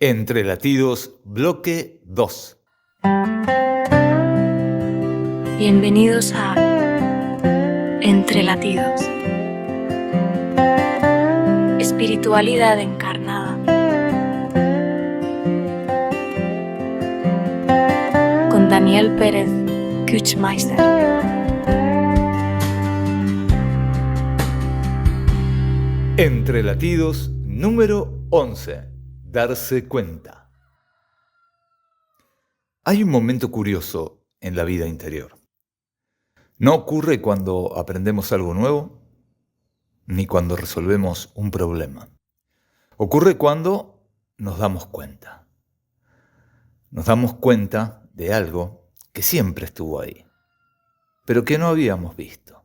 Entre latidos, bloque 2. Bienvenidos a Entre latidos. Espiritualidad encarnada. Con Daniel Pérez Küchmeister. Entre latidos, número 11. Darse cuenta. Hay un momento curioso en la vida interior. No ocurre cuando aprendemos algo nuevo, ni cuando resolvemos un problema. Ocurre cuando nos damos cuenta. Nos damos cuenta de algo que siempre estuvo ahí, pero que no habíamos visto.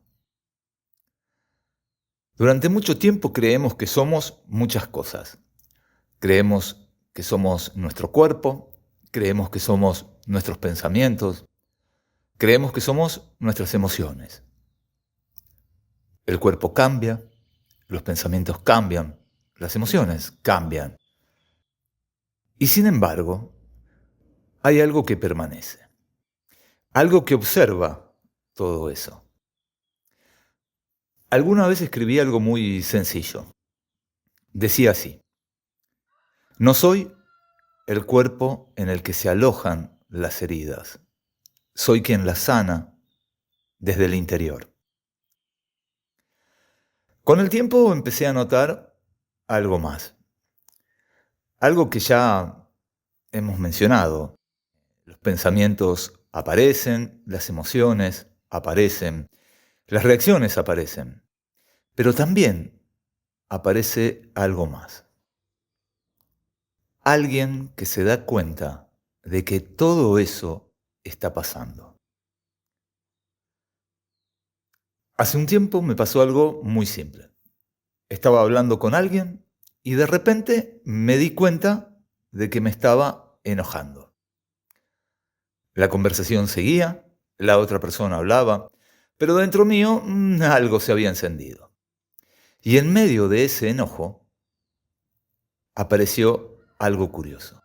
Durante mucho tiempo creemos que somos muchas cosas. Creemos que somos nuestro cuerpo, creemos que somos nuestros pensamientos, creemos que somos nuestras emociones. El cuerpo cambia, los pensamientos cambian, las emociones cambian. Y sin embargo, hay algo que permanece, algo que observa todo eso. Alguna vez escribí algo muy sencillo. Decía así: no soy el cuerpo en el que se alojan las heridas. Soy quien las sana desde el interior. Con el tiempo empecé a notar algo más. Algo que ya hemos mencionado. Los pensamientos aparecen, las emociones aparecen, las reacciones aparecen. Pero también aparece algo más. Alguien que se da cuenta de que todo eso está pasando. Hace un tiempo me pasó algo muy simple. Estaba hablando con alguien y de repente me di cuenta de que me estaba enojando. La conversación seguía, la otra persona hablaba, pero dentro mío algo se había encendido. Y en medio de ese enojo apareció algo curioso.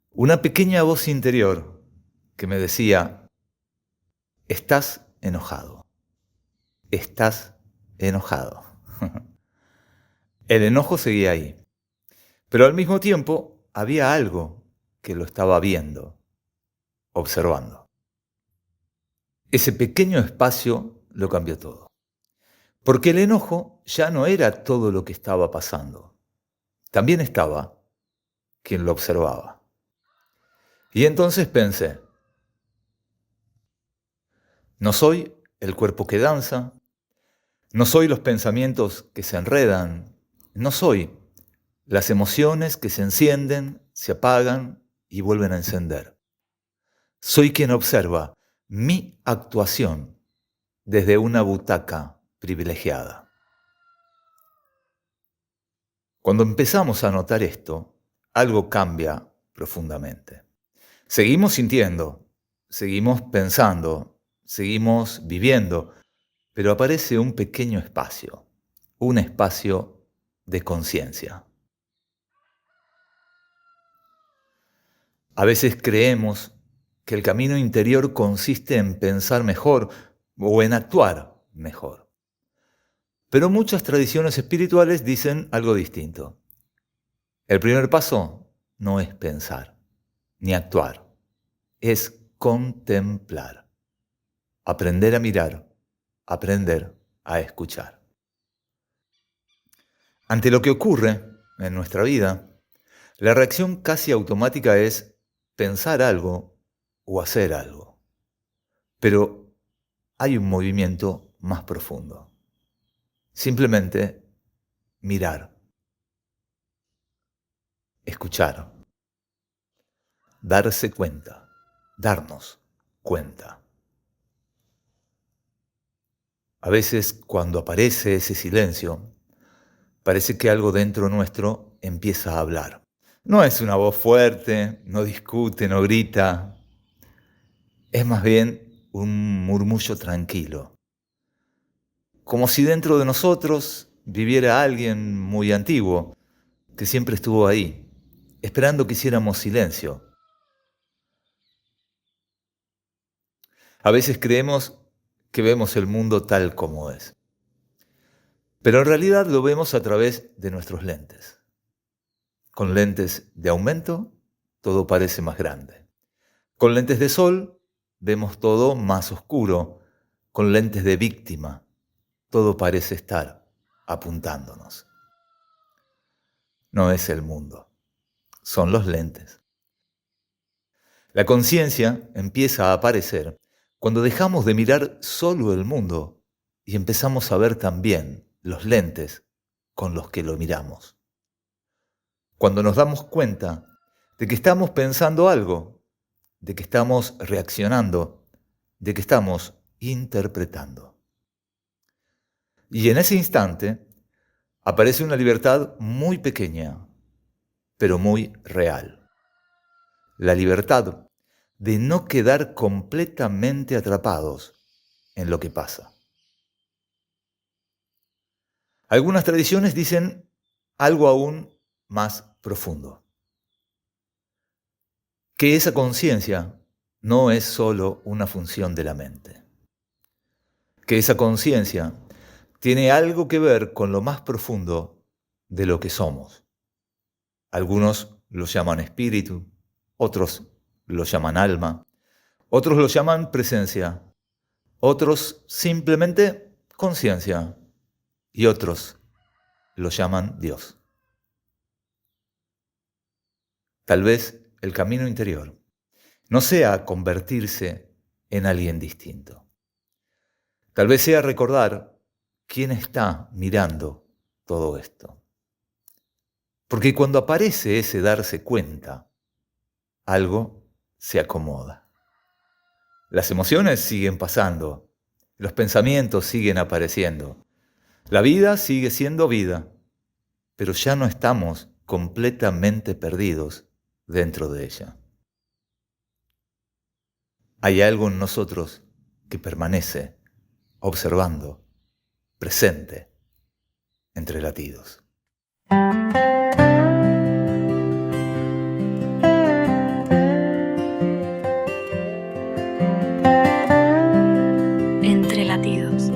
Una pequeña voz interior que me decía: estás enojado. Estás enojado. El enojo seguía ahí, pero al mismo tiempo había algo que lo estaba viendo, observando. Ese pequeño espacio lo cambió todo, porque el enojo ya no era todo lo que estaba pasando, también estaba quien lo observaba. Y entonces pensé: no soy el cuerpo que danza, no soy los pensamientos que se enredan, no soy las emociones que se encienden, se apagan y vuelven a encender. Soy quien observa mi actuación desde una butaca privilegiada. Cuando empezamos a notar esto, algo cambia profundamente. Seguimos sintiendo, seguimos pensando, seguimos viviendo, pero aparece un pequeño espacio, un espacio de conciencia. A veces creemos que el camino interior consiste en pensar mejor o en actuar mejor. Pero muchas tradiciones espirituales dicen algo distinto. El primer paso no es pensar ni actuar, es contemplar, aprender a mirar, aprender a escuchar. Ante lo que ocurre en nuestra vida, la reacción casi automática es pensar algo o hacer algo. Pero hay un movimiento más profundo. Simplemente mirar, escuchar, darse cuenta, darnos cuenta. A veces, cuando aparece ese silencio, parece que algo dentro nuestro empieza a hablar. No es una voz fuerte, no discute, no grita. Es más bien un murmullo tranquilo. Como si dentro de nosotros viviera alguien muy antiguo, que siempre estuvo ahí, esperando que hiciéramos silencio. A veces creemos que vemos el mundo tal como es, pero en realidad lo vemos a través de nuestros lentes. Con lentes de aumento, todo parece más grande. Con lentes de sol, vemos todo más oscuro. Con lentes de víctima, todo parece estar apuntándonos. No es el mundo, son los lentes. La conciencia empieza a aparecer cuando dejamos de mirar solo el mundo y empezamos a ver también los lentes con los que lo miramos. Cuando nos damos cuenta de que estamos pensando algo, de que estamos reaccionando, de que estamos interpretando. Y en ese instante aparece una libertad muy pequeña, pero muy real. La libertad de no quedar completamente atrapados en lo que pasa. Algunas tradiciones dicen algo aún más profundo. Que esa conciencia no es solo una función de la mente. Que esa conciencia tiene algo que ver con lo más profundo de lo que somos. Algunos lo llaman espíritu, otros lo llaman alma, otros lo llaman presencia, otros simplemente conciencia y otros lo llaman Dios. Tal vez el camino interior no sea convertirse en alguien distinto. Tal vez sea recordar quién está mirando todo esto. Porque cuando aparece ese darse cuenta, algo se acomoda. Las emociones siguen pasando, los pensamientos siguen apareciendo, la vida sigue siendo vida, pero ya no estamos completamente perdidos dentro de ella. Hay algo en nosotros que permanece observando, presente, entre latidos. Entre latidos.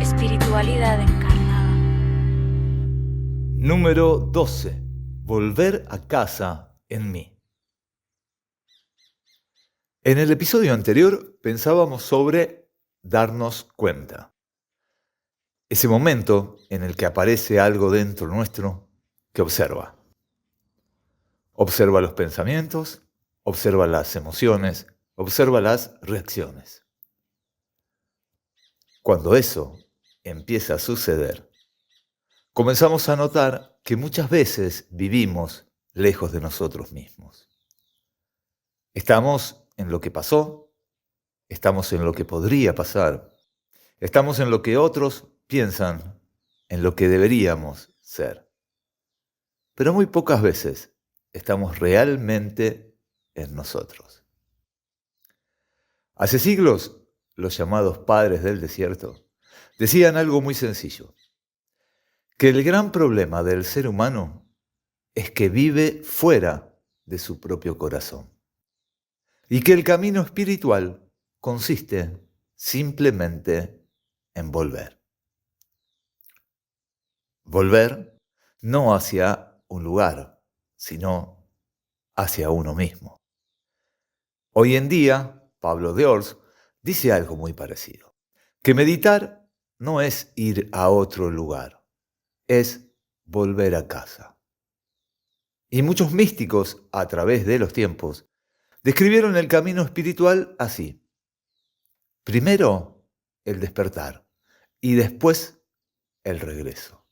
Espiritualidad encarnada. Número 12. Volver a casa en mí. En el episodio anterior pensábamos sobre darnos cuenta. Ese momento en el que aparece algo dentro nuestro que observa. Observa los pensamientos, observa las emociones, observa las reacciones. Cuando eso empieza a suceder, comenzamos a notar que muchas veces vivimos lejos de nosotros mismos. Estamos en lo que pasó, estamos en lo que podría pasar, estamos en lo que otros piensan, en lo que deberíamos ser. Pero muy pocas veces estamos realmente en nosotros. Hace siglos, los llamados padres del desierto decían algo muy sencillo, que el gran problema del ser humano es que vive fuera de su propio corazón y que el camino espiritual consiste simplemente en volver. Volver no hacia un lugar, sino hacia uno mismo. Hoy en día, Pablo de Ors dice algo muy parecido, que meditar no es ir a otro lugar, es volver a casa. Y muchos místicos, a través de los tiempos, describieron el camino espiritual así. Primero, el despertar y después, el regreso.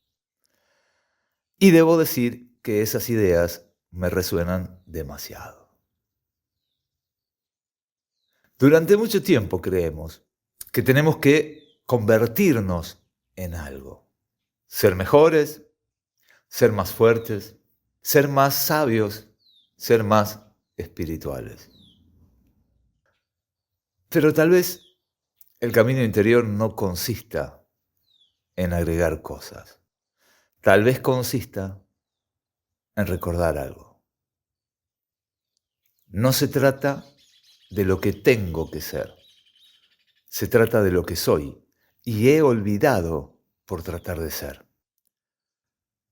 Y debo decir que esas ideas me resuenan demasiado. Durante mucho tiempo creemos que tenemos que convertirnos en algo. Ser mejores, ser más fuertes, ser más sabios, ser más espirituales. Pero tal vez el camino interior no consista en agregar cosas. tal vez consista en recordar algo. No se trata de lo que tengo que ser, se trata de lo que soy y he olvidado por tratar de ser.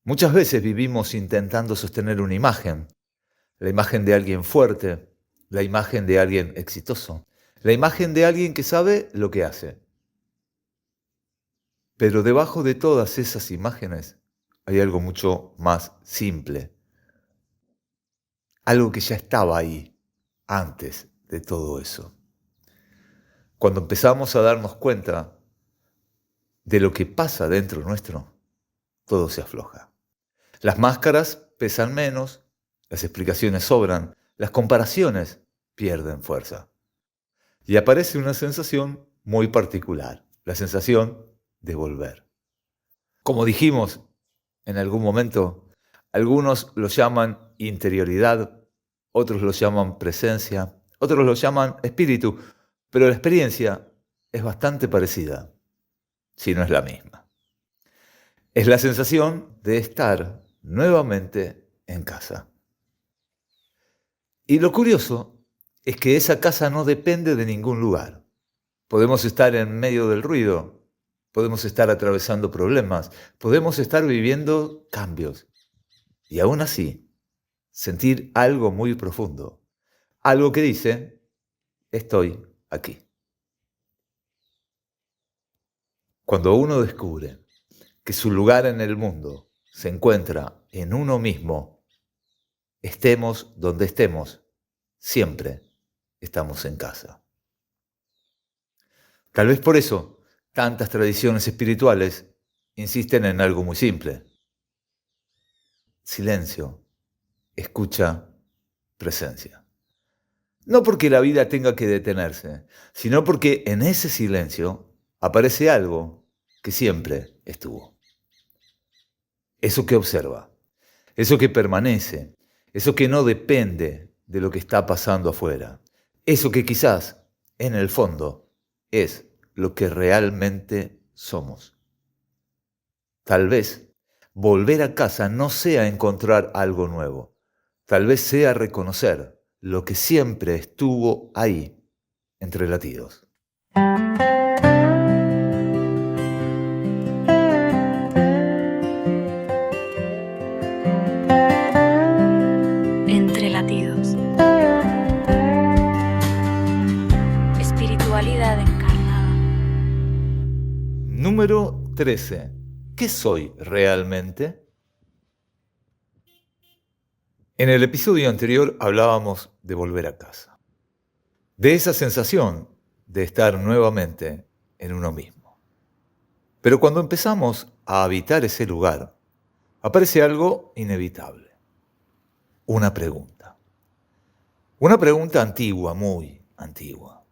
Muchas veces vivimos intentando sostener una imagen, la imagen de alguien fuerte, la imagen de alguien exitoso, la imagen de alguien que sabe lo que hace. Pero debajo de todas esas imágenes hay algo mucho más simple, algo que ya estaba ahí antes de todo eso. Cuando empezamos a darnos cuenta de lo que pasa dentro nuestro, todo se afloja. Las máscaras pesan menos, las explicaciones sobran, las comparaciones pierden fuerza. Y aparece una sensación muy particular, la sensación de volver. Como dijimos en algún momento, algunos lo llaman interioridad, otros lo llaman presencia, otros lo llaman espíritu, pero la experiencia es bastante parecida, si no es la misma. Es la sensación de estar nuevamente en casa. Y lo curioso es que esa casa no depende de ningún lugar. Podemos estar en medio del ruido, podemos estar atravesando problemas, podemos estar viviendo cambios y aún así sentir algo muy profundo, algo que dice, estoy aquí. Cuando uno descubre que su lugar en el mundo se encuentra en uno mismo, estemos donde estemos, siempre estamos en casa. Tal vez por eso tantas tradiciones espirituales insisten en algo muy simple. Silencio, escucha, presencia. No porque la vida tenga que detenerse, sino porque en ese silencio aparece algo que siempre estuvo. Eso que observa, eso que permanece, eso que no depende de lo que está pasando afuera, eso que quizás, en el fondo, es lo que realmente somos. Tal vez volver a casa no sea encontrar algo nuevo, tal vez sea reconocer lo que siempre estuvo ahí, entre latidos. Entre latidos. Espiritualidad encarnada. Número 13. ¿Qué soy realmente? En el episodio anterior hablábamos de volver a casa, de esa sensación de estar nuevamente en uno mismo. Pero cuando empezamos a habitar ese lugar, aparece algo inevitable, una pregunta. Una pregunta antigua, muy antigua.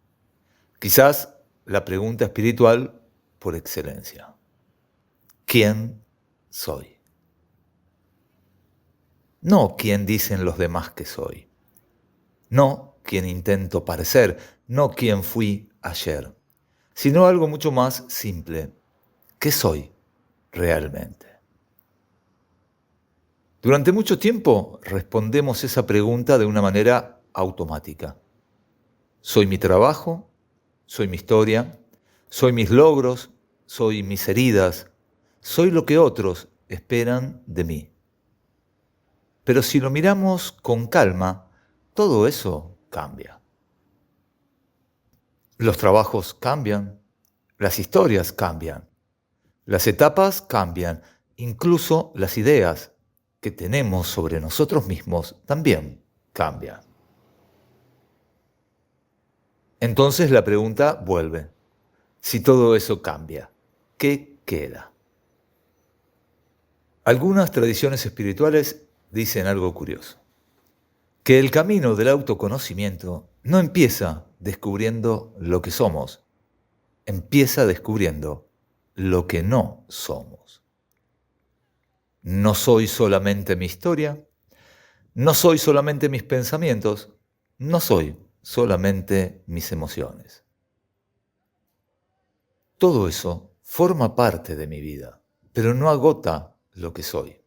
Quizás la pregunta espiritual por excelencia. ¿Quién soy? No quién dicen los demás que soy. No quién intento parecer, no quién fui ayer, sino algo mucho más simple. ¿Qué soy realmente? Durante mucho tiempo respondemos esa pregunta de una manera automática. Soy mi trabajo, soy mi historia, soy mis logros, soy mis heridas, soy lo que otros esperan de mí. Pero si lo miramos con calma, todo eso cambia. Los trabajos cambian, las historias cambian, las etapas cambian, incluso las ideas que tenemos sobre nosotros mismos también cambian. Entonces la pregunta vuelve, si todo eso cambia, ¿qué queda? Algunas tradiciones espirituales dicen algo curioso, que el camino del autoconocimiento no empieza descubriendo lo que somos, empieza descubriendo lo que no somos. No soy solamente mi historia, no soy solamente mis pensamientos, no soy solamente mis emociones. Todo eso forma parte de mi vida, pero no agota lo que soy.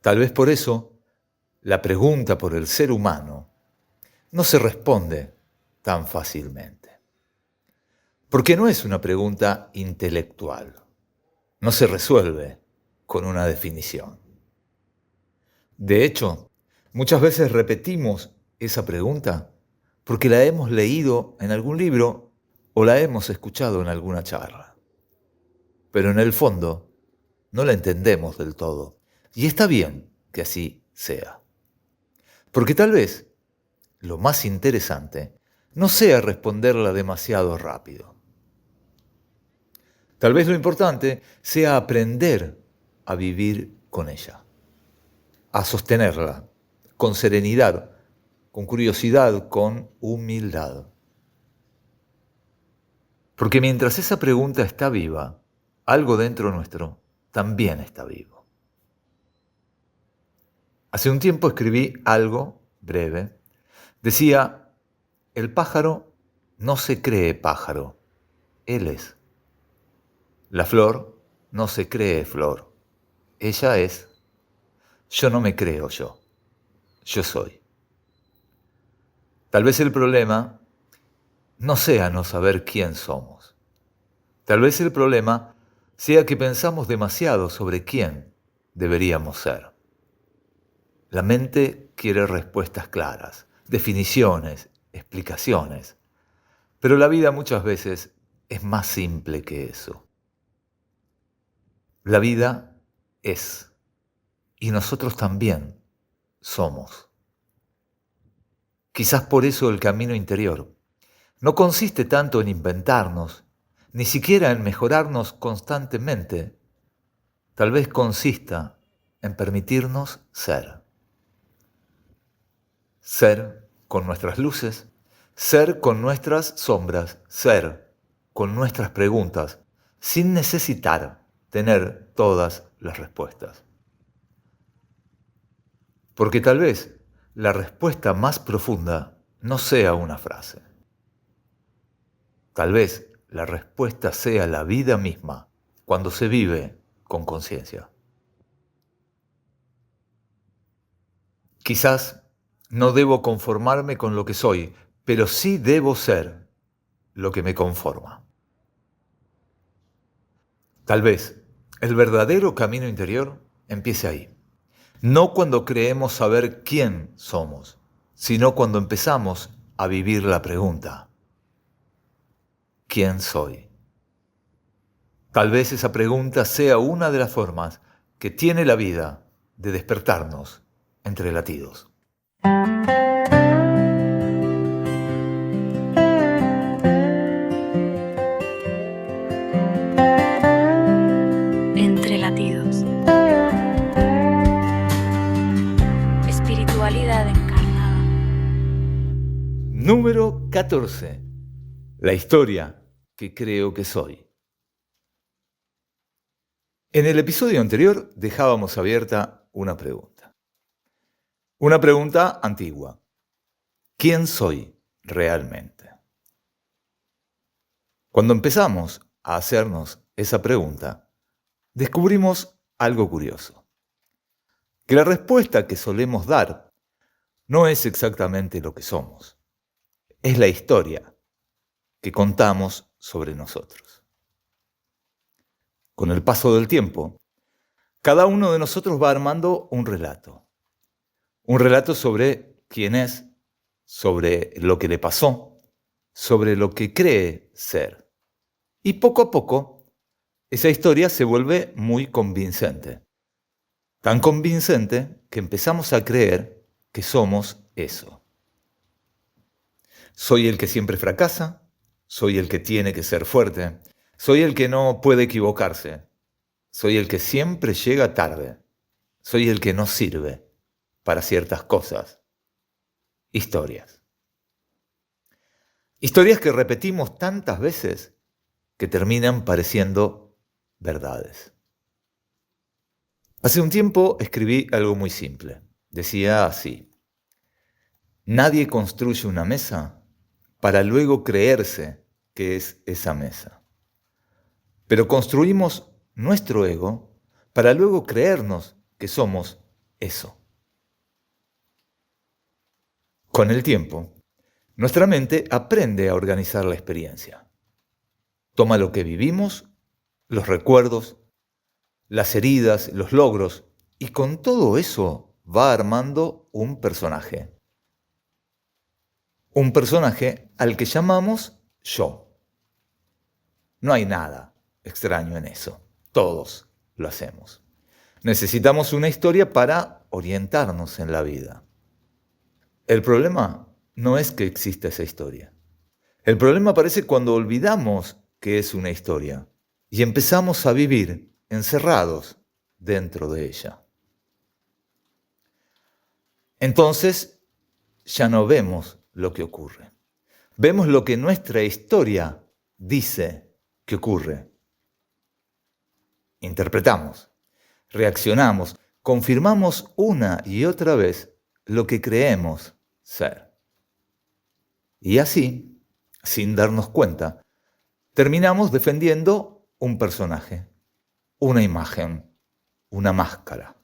Tal vez por eso la pregunta por el ser humano no se responde tan fácilmente. Porque no es una pregunta intelectual. No se resuelve con una definición. De hecho, muchas veces repetimos esa pregunta porque la hemos leído en algún libro o la hemos escuchado en alguna charla. Pero en el fondo no la entendemos del todo. Y está bien que así sea. Porque tal vez lo más interesante no sea responderla demasiado rápido. Tal vez lo importante sea aprender a vivir con ella, a sostenerla con serenidad, con curiosidad, con humildad. Porque mientras esa pregunta está viva, algo dentro nuestro también está vivo. Hace un tiempo escribí algo breve. Decía, el pájaro no se cree pájaro, él es. La flor no se cree flor, ella es. Yo no me creo yo soy. Tal vez el problema no sea no saber quién somos. Tal vez el problema sea que pensamos demasiado sobre quién deberíamos ser. La mente quiere respuestas claras, definiciones, explicaciones, pero la vida muchas veces es más simple que eso. La vida es, y nosotros también somos. Quizás por eso el camino interior no consiste tanto en inventarnos, ni siquiera en mejorarnos constantemente. Tal vez consista en permitirnos ser. Ser con nuestras luces, ser con nuestras sombras, ser con nuestras preguntas, sin necesitar tener todas las respuestas. Porque tal vez la respuesta más profunda no sea una frase. Tal vez la respuesta sea la vida misma cuando se vive con conciencia. Quizás no debo conformarme con lo que soy, pero sí debo ser lo que me conforma. Tal vez el verdadero camino interior empiece ahí. No cuando creemos saber quién somos, sino cuando empezamos a vivir la pregunta, ¿quién soy? Tal vez esa pregunta sea una de las formas que tiene la vida de despertarnos entre latidos. Entre latidos. Espiritualidad encarnada. Número 14. La historia que creo que soy. En el episodio anterior dejábamos abierta una pregunta. Una pregunta antigua. ¿Quién soy realmente? Cuando empezamos a hacernos esa pregunta, descubrimos algo curioso. Que la respuesta que solemos dar no es exactamente lo que somos. Es la historia que contamos sobre nosotros. Con el paso del tiempo, cada uno de nosotros va armando un relato. Un relato sobre quién es, sobre lo que le pasó, sobre lo que cree ser. Y poco a poco, esa historia se vuelve muy convincente. Tan convincente que empezamos a creer que somos eso. Soy el que siempre fracasa, soy el que tiene que ser fuerte, soy el que no puede equivocarse, soy el que siempre llega tarde, soy el que no sirve para ciertas cosas. Historias. Historias que repetimos tantas veces que terminan pareciendo verdades. Hace un tiempo escribí algo muy simple. Decía así: nadie construye una mesa para luego creerse que es esa mesa. Pero construimos nuestro ego para luego creernos que somos eso. Con el tiempo, nuestra mente aprende a organizar la experiencia. Toma lo que vivimos, los recuerdos, las heridas, los logros, y con todo eso va armando un personaje. Un personaje al que llamamos yo. No hay nada extraño en eso. Todos lo hacemos. Necesitamos una historia para orientarnos en la vida. El problema no es que exista esa historia. El problema aparece cuando olvidamos que es una historia y empezamos a vivir encerrados dentro de ella. Entonces ya no vemos lo que ocurre. Vemos lo que nuestra historia dice que ocurre. Interpretamos, reaccionamos, confirmamos una y otra vez lo que creemos ser. Y así, sin darnos cuenta, terminamos defendiendo un personaje, una imagen, una máscara.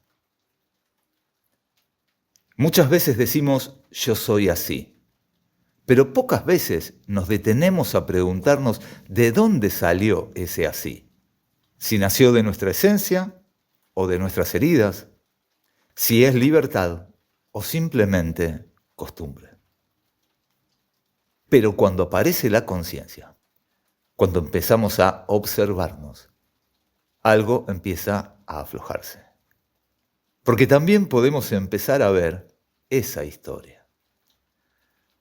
Muchas veces decimos yo soy así, pero pocas veces nos detenemos a preguntarnos de dónde salió ese así. Si nació de nuestra esencia o de nuestras heridas, si es libertad o simplemente costumbre. Pero cuando aparece la conciencia, cuando empezamos a observarnos, algo empieza a aflojarse. Porque también podemos empezar a ver esa historia.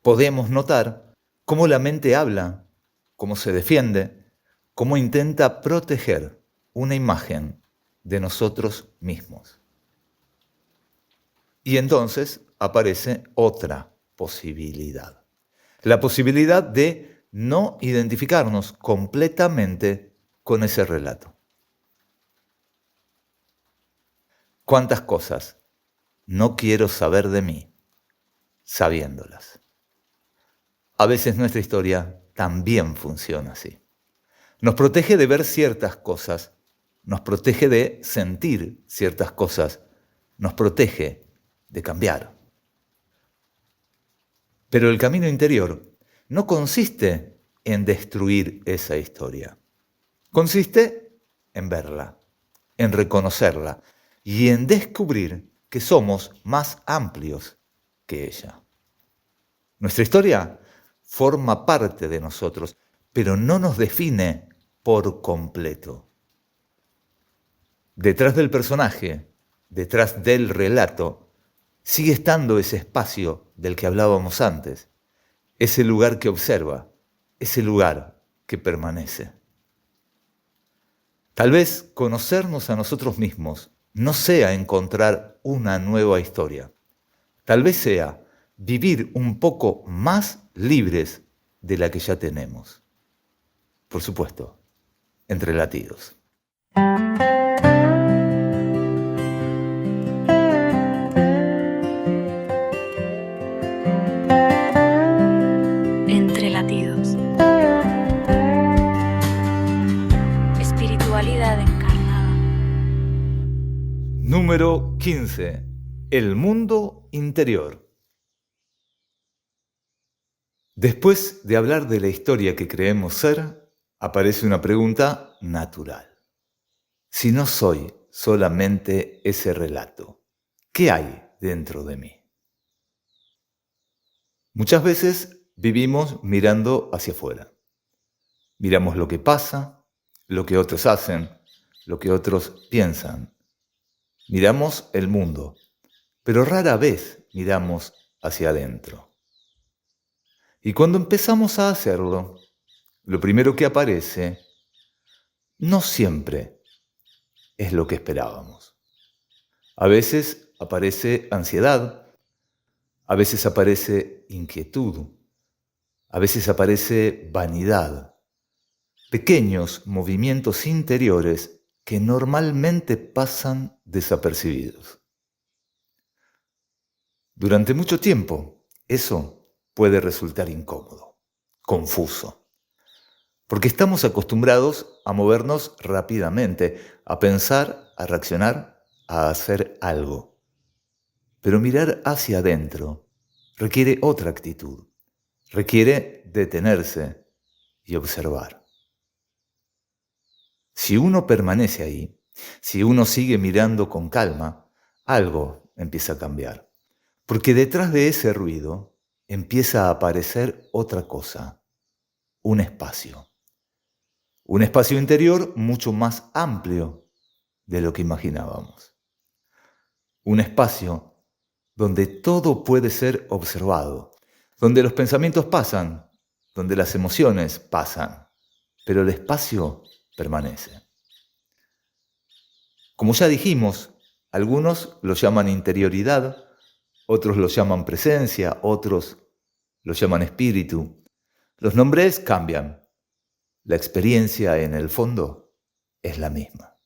Podemos notar cómo la mente habla, cómo se defiende, cómo intenta proteger una imagen de nosotros mismos. Y entonces aparece otra posibilidad. La posibilidad de no identificarnos completamente con ese relato. ¿Cuántas cosas no quiero saber de mí sabiéndolas? A veces nuestra historia también funciona así. Nos protege de ver ciertas cosas, nos protege de sentir ciertas cosas, nos protege de cambiar. Pero el camino interior no consiste en destruir esa historia. Consiste en verla, en reconocerla y en descubrir que somos más amplios que ella. Nuestra historia forma parte de nosotros, pero no nos define por completo. Detrás del personaje, detrás del relato, sigue estando ese espacio del que hablábamos antes, ese lugar que observa, ese lugar que permanece. Tal vez conocernos a nosotros mismos no sea encontrar una nueva historia. Tal vez sea vivir un poco más libres de la que ya tenemos. Por supuesto, entre latidos. Entre latidos. Espiritualidad encarnada. Número 15. El mundo interior. Después de hablar de la historia que creemos ser, aparece una pregunta natural. Si no soy solamente ese relato, ¿qué hay dentro de mí? Muchas veces vivimos mirando hacia afuera. Miramos lo que pasa, lo que otros hacen, lo que otros piensan. Miramos el mundo, pero rara vez miramos hacia adentro. Y cuando empezamos a hacerlo, lo primero que aparece no siempre es lo que esperábamos. A veces aparece ansiedad, a veces aparece inquietud, a veces aparece vanidad, pequeños movimientos interiores que normalmente pasan desapercibidos. Durante mucho tiempo, eso puede resultar incómodo, confuso. Porque estamos acostumbrados a movernos rápidamente, a pensar, a reaccionar, a hacer algo. Pero mirar hacia adentro requiere otra actitud, requiere detenerse y observar. Si uno permanece ahí, si uno sigue mirando con calma, algo empieza a cambiar. Porque detrás de ese ruido empieza a aparecer otra cosa, un espacio. Un espacio interior mucho más amplio de lo que imaginábamos. Un espacio donde todo puede ser observado, donde los pensamientos pasan, donde las emociones pasan, pero el espacio permanece. Como ya dijimos, algunos lo llaman interioridad, otros lo llaman presencia, otros lo llaman espíritu. Los nombres cambian. La experiencia en el fondo es la misma.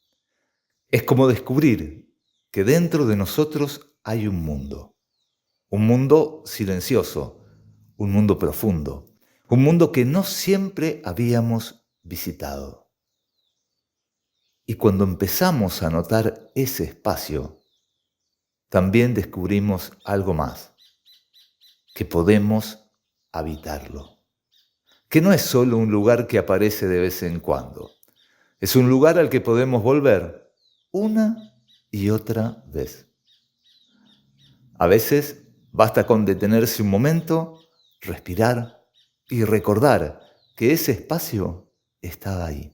Es como descubrir que dentro de nosotros hay un mundo silencioso, un mundo profundo, un mundo que no siempre habíamos visitado. Y cuando empezamos a notar ese espacio, también descubrimos algo más, que podemos habitarlo, que no es solo un lugar que aparece de vez en cuando, es un lugar al que podemos volver una y otra vez. A veces basta con detenerse un momento, respirar y recordar que ese espacio está ahí.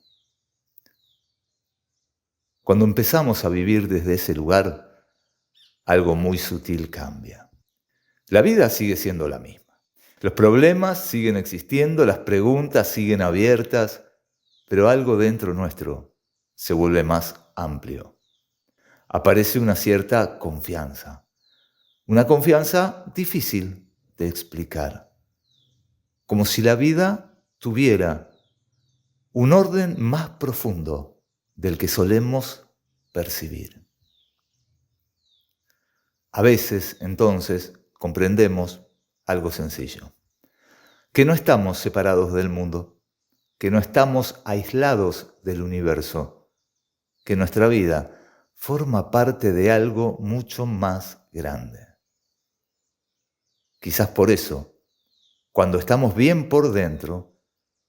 Cuando empezamos a vivir desde ese lugar, algo muy sutil cambia. La vida sigue siendo la misma. Los problemas siguen existiendo, las preguntas siguen abiertas, pero algo dentro nuestro se vuelve más amplio. Aparece una cierta confianza. Una confianza difícil de explicar. Como si la vida tuviera un orden más profundo del que solemos percibir. A veces, entonces, comprendemos algo sencillo, que no estamos separados del mundo, que no estamos aislados del universo, que nuestra vida forma parte de algo mucho más grande. Quizás por eso, cuando estamos bien por dentro,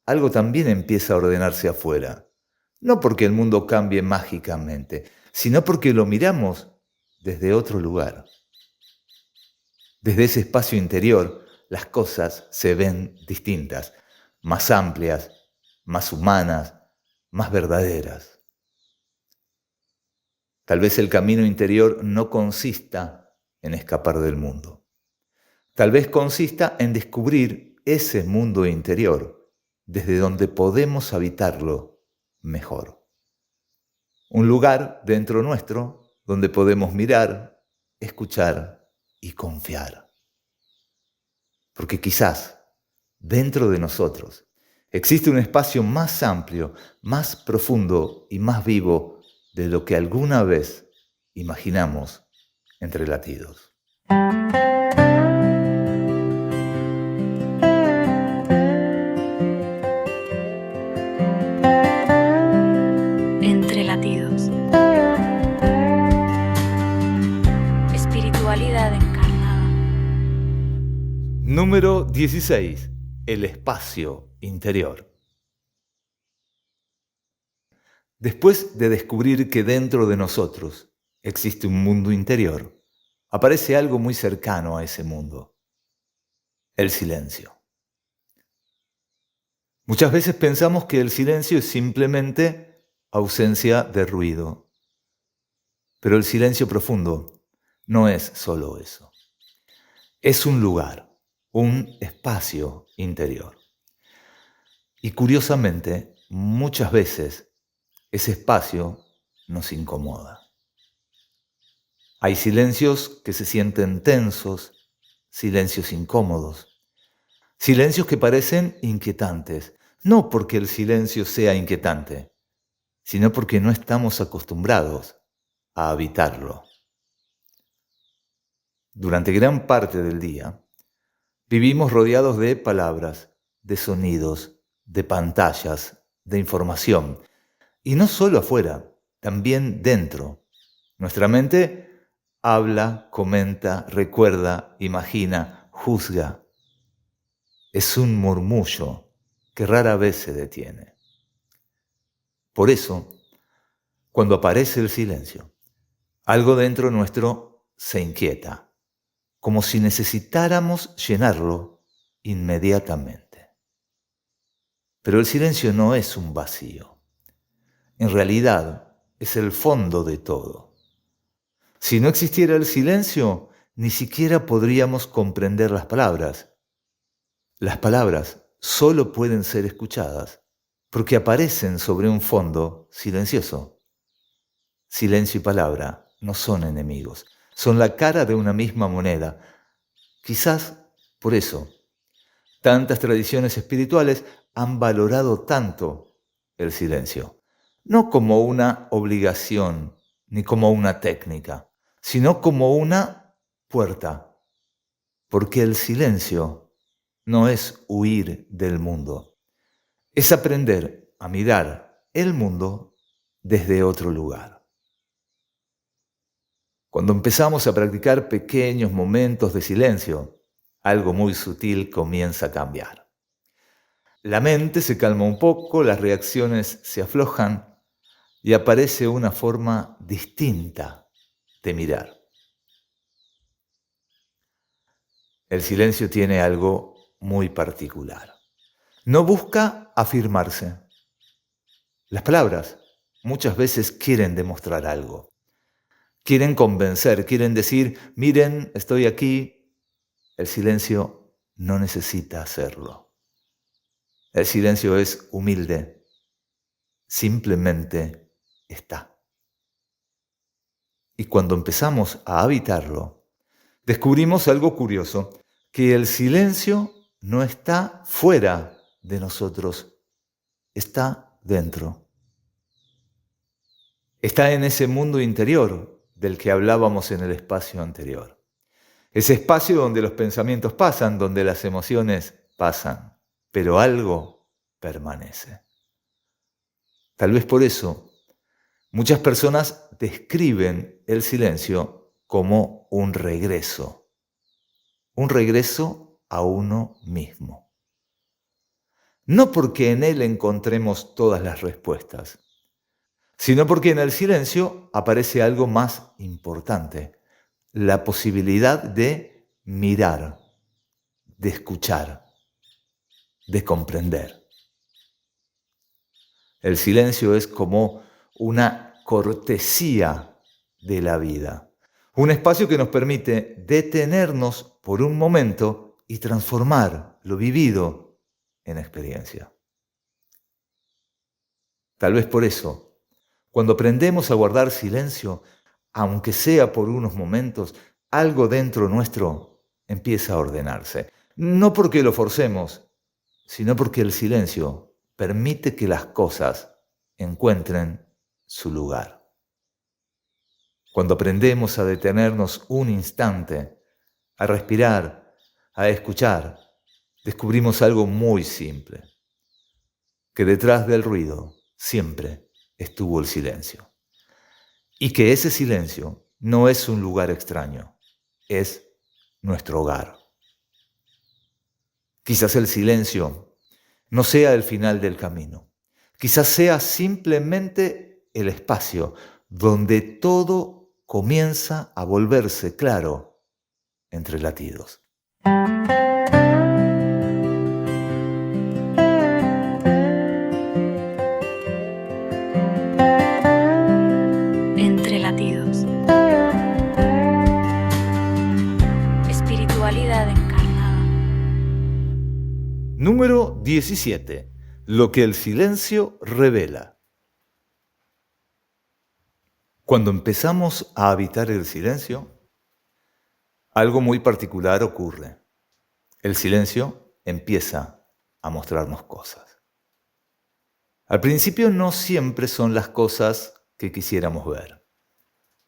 algo también empieza a ordenarse afuera, no porque el mundo cambie mágicamente, sino porque lo miramos desde otro lugar. Desde ese espacio interior, las cosas se ven distintas, más amplias, más humanas, más verdaderas. Tal vez el camino interior no consista en escapar del mundo. Tal vez consista en descubrir ese mundo interior, desde donde podemos habitarlo mejor. Un lugar dentro nuestro donde podemos mirar, escuchar y confiar. Porque quizás dentro de nosotros existe un espacio más amplio, más profundo y más vivo de lo que alguna vez imaginamos entre latidos. Entre latidos. Espiritualidad encarnada. Número 16. El espacio interior. Después de descubrir que dentro de nosotros existe un mundo interior, aparece algo muy cercano a ese mundo: el silencio. Muchas veces pensamos que el silencio es simplemente ausencia de ruido, pero el silencio profundo no es solo eso. Es un lugar, un espacio interior. Y curiosamente, muchas veces ese espacio nos incomoda. Hay silencios que se sienten tensos, silencios incómodos, silencios que parecen inquietantes, no porque el silencio sea inquietante, sino porque no estamos acostumbrados a habitarlo. Durante gran parte del día, vivimos rodeados de palabras, de sonidos, de pantallas, de información. Y no solo afuera, también dentro. Nuestra mente habla, comenta, recuerda, imagina, juzga. Es un murmullo que rara vez se detiene. Por eso, cuando aparece el silencio, algo dentro nuestro se inquieta, como si necesitáramos llenarlo inmediatamente. Pero el silencio no es un vacío. En realidad, es el fondo de todo. Si no existiera el silencio, ni siquiera podríamos comprender las palabras. Las palabras solo pueden ser escuchadas porque aparecen sobre un fondo silencioso. Silencio y palabra no son enemigos, son la cara de una misma moneda. Quizás por eso tantas tradiciones espirituales han valorado tanto el silencio, no como una obligación ni como una técnica, sino como una puerta, porque el silencio no es huir del mundo, es aprender a mirar el mundo desde otro lugar. Cuando empezamos a practicar pequeños momentos de silencio, algo muy sutil comienza a cambiar. La mente se calma un poco, las reacciones se aflojan y aparece una forma distinta de mirar. El silencio tiene algo muy particular. No busca afirmarse. Las palabras muchas veces quieren demostrar algo. Quieren convencer, quieren decir, miren, estoy aquí. El silencio no necesita hacerlo. El silencio es humilde. Simplemente está. Y cuando empezamos a habitarlo, descubrimos algo curioso, que el silencio no está fuera de nosotros, está dentro. Está en ese mundo interior del que hablábamos en el espacio anterior. Ese espacio donde los pensamientos pasan, donde las emociones pasan, pero algo permanece. Tal vez por eso muchas personas describen el silencio como un regreso a uno mismo. No porque en él encontremos todas las respuestas, sino porque en el silencio aparece algo más importante, la posibilidad de mirar, de escuchar, de comprender. El silencio es como una cortesía de la vida, un espacio que nos permite detenernos por un momento y transformar lo vivido en experiencia. Tal vez por eso, cuando aprendemos a guardar silencio, aunque sea por unos momentos, algo dentro nuestro empieza a ordenarse. No porque lo forcemos, sino porque el silencio permite que las cosas encuentren su lugar. Cuando aprendemos a detenernos un instante, a respirar, a escuchar, descubrimos algo muy simple, que detrás del ruido siempre estuvo el silencio. Y que ese silencio no es un lugar extraño, es nuestro hogar. Quizás el silencio no sea el final del camino. Quizás sea simplemente el espacio donde todo comienza a volverse claro entre latidos. Entre latidos. Espiritualidad encarnada. Número 17. Lo que el silencio revela. Cuando empezamos a habitar el silencio, algo muy particular ocurre. El silencio empieza a mostrarnos cosas. Al principio no siempre son las cosas que quisiéramos ver.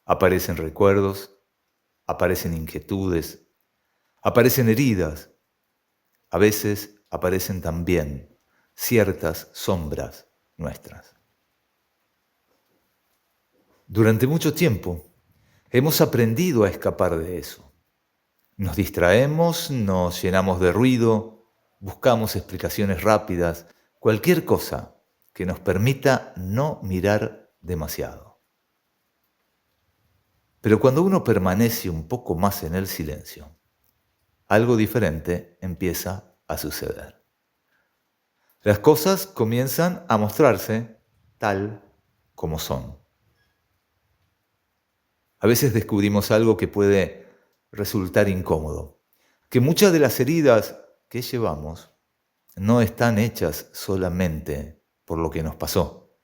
Aparecen recuerdos, aparecen inquietudes, aparecen heridas. A veces aparecen también ciertas sombras nuestras. Durante mucho tiempo hemos aprendido a escapar de eso. Nos distraemos, nos llenamos de ruido, buscamos explicaciones rápidas, cualquier cosa que nos permita no mirar demasiado. Pero cuando uno permanece un poco más en el silencio, algo diferente empieza a suceder. Las cosas comienzan a mostrarse tal como son. A veces descubrimos algo que puede resultar incómodo, que muchas de las heridas que llevamos no están hechas solamente por lo que nos pasó,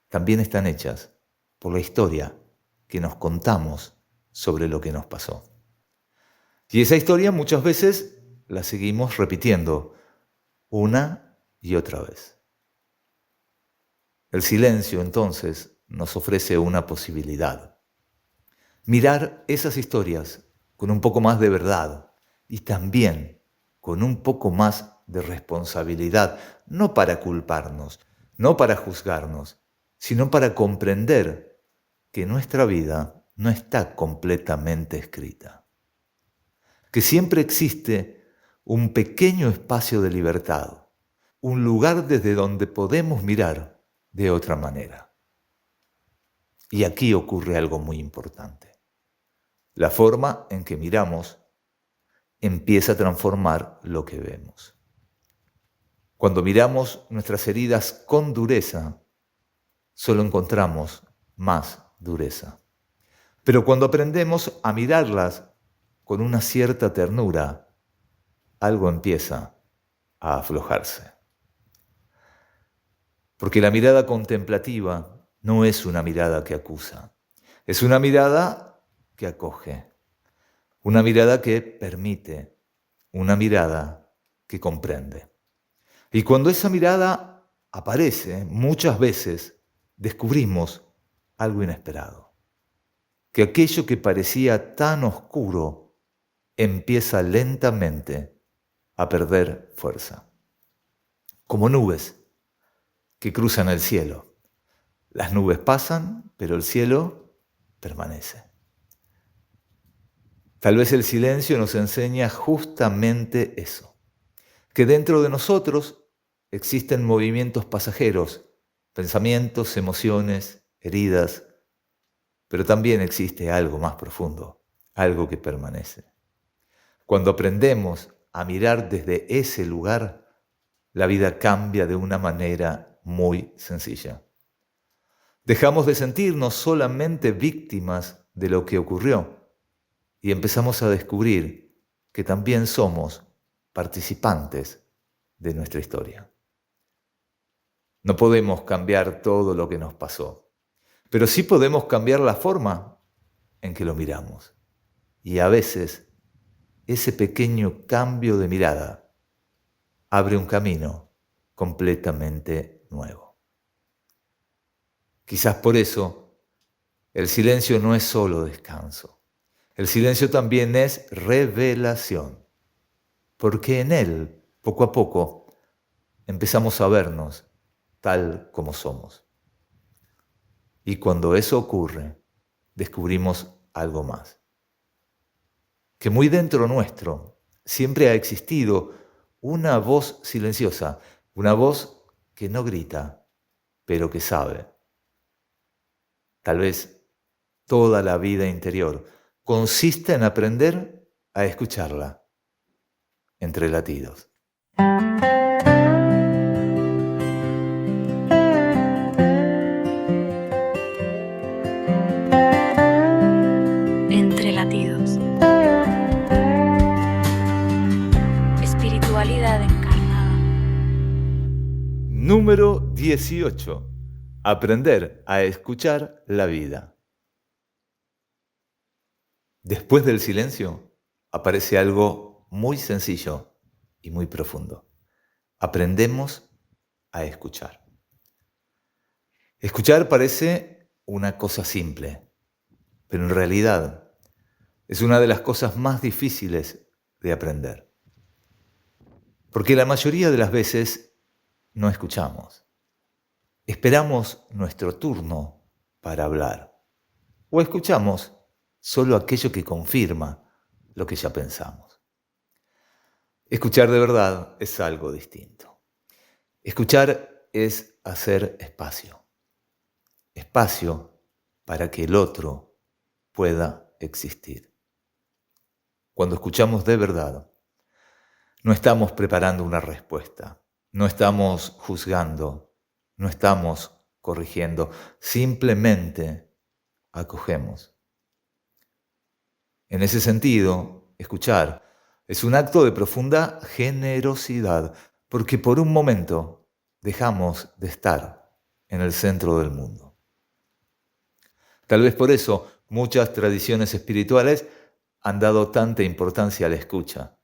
también están hechas por la historia que nos contamos sobre lo que nos pasó. Y esa historia muchas veces la seguimos repitiendo una y otra vez. El silencio entonces nos ofrece una posibilidad. Mirar esas historias con un poco más de verdad y también con un poco más de responsabilidad, no para culparnos, no para juzgarnos, sino para comprender que nuestra vida no está completamente escrita, que siempre existe un pequeño espacio de libertad, un lugar desde donde podemos mirar de otra manera. Y aquí ocurre algo muy importante. La forma en que miramos empieza a transformar lo que vemos. Cuando miramos nuestras heridas con dureza, solo encontramos más dureza. Pero cuando aprendemos a mirarlas con una cierta ternura, algo empieza a aflojarse. Porque la mirada contemplativa no es una mirada que acusa, es una mirada que acoge, una mirada que permite, una mirada que comprende. Y cuando esa mirada aparece, muchas veces descubrimos algo inesperado, que aquello que parecía tan oscuro empieza lentamente a perder fuerza, como nubes que cruzan el cielo. Las nubes pasan, pero el cielo permanece. Tal vez el silencio nos enseña justamente eso, que dentro de nosotros existen movimientos pasajeros, pensamientos, emociones, heridas, pero también existe algo más profundo, algo que permanece. Cuando aprendemos a mirar desde ese lugar, la vida cambia de una manera muy sencilla. Dejamos de sentirnos solamente víctimas de lo que ocurrió y empezamos a descubrir que también somos participantes de nuestra historia. No podemos cambiar todo lo que nos pasó, pero sí podemos cambiar la forma en que lo miramos. Y a veces ese pequeño cambio de mirada abre un camino completamente nuevo. Quizás por eso el silencio no es solo descanso. El silencio también es revelación, porque en él, poco a poco, empezamos a vernos tal como somos. Y cuando eso ocurre, descubrimos algo más. Que muy dentro nuestro siempre ha existido una voz silenciosa, una voz que no grita, pero que sabe. Tal vez toda la vida interior consiste en aprender a escucharla entre latidos. Entre latidos. Espiritualidad encarnada. Número 18. Aprender a escuchar la vida. Después del silencio aparece algo muy sencillo y muy profundo. Aprendemos a escuchar. Escuchar parece una cosa simple, pero en realidad es una de las cosas más difíciles de aprender. Porque la mayoría de las veces no escuchamos. Esperamos nuestro turno para hablar. O escuchamos solo aquello que confirma lo que ya pensamos. Escuchar de verdad es algo distinto. Escuchar es hacer espacio. Espacio para que el otro pueda existir. Cuando escuchamos de verdad, no estamos preparando una respuesta, no estamos juzgando, no estamos corrigiendo, simplemente acogemos. En ese sentido, escuchar es un acto de profunda generosidad, porque por un momento dejamos de estar en el centro del mundo. Tal vez por eso muchas tradiciones espirituales han dado tanta importancia a la escucha.